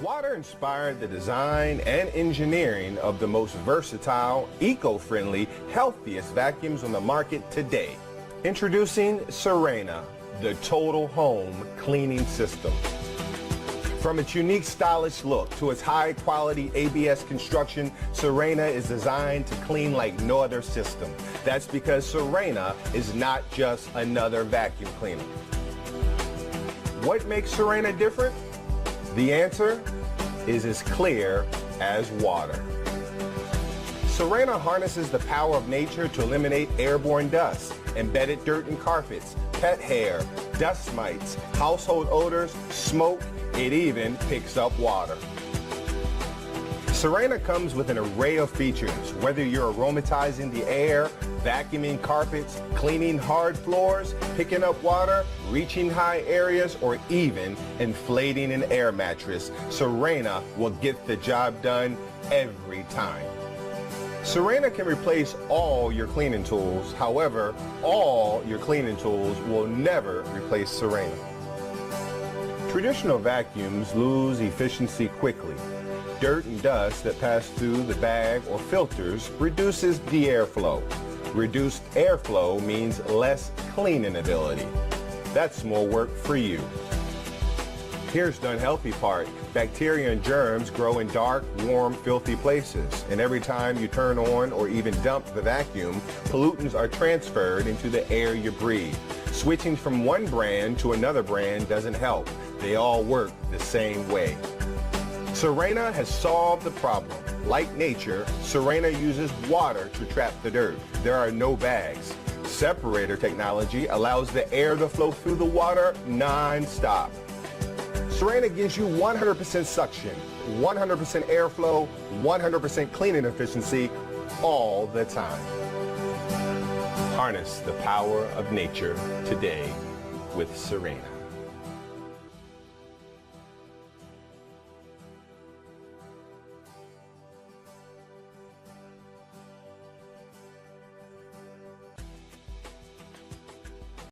Water inspired the design and engineering of the most versatile, eco-friendly, healthiest vacuums on the market today. Introducing Sirena, the total home cleaning system. From its unique stylish look to its high-quality ABS construction, Sirena is designed to clean like no other system. That's because Sirena is not just another vacuum cleaner. What makes Sirena different? The answer is as clear as water. Sirena harnesses the power of nature to eliminate airborne dust, embedded dirt and carpets, pet hair, dust mites, household odors, smoke. It even picks up water. Sirena comes with an array of features, whether you're aromatizing the air, vacuuming carpets, cleaning hard floors, picking up water, reaching high areas, or even inflating an air mattress. Sirena will get the job done every time. Sirena can replace all your cleaning tools. However, all your cleaning tools will never replace Sirena. Traditional vacuums lose efficiency quickly. Dirt and dust that pass through the bag or filters reduces the airflow. Reduced airflow means less cleaning ability. That's more work for you. Here's the unhealthy part. Bacteria and germs grow in dark, warm, filthy places. And every time you turn on or even dump the vacuum, pollutants are transferred into the air you breathe. Switching from one brand to another brand doesn't help. They all work the same way. Sirena has solved the problem. Like nature, Sirena uses water to trap the dirt. There are no bags. Separator technology allows the air to flow through the water non-stop. Sirena gives you 100% suction, 100% airflow, 100% cleaning efficiency all the time. Harness the power of nature today with Sirena.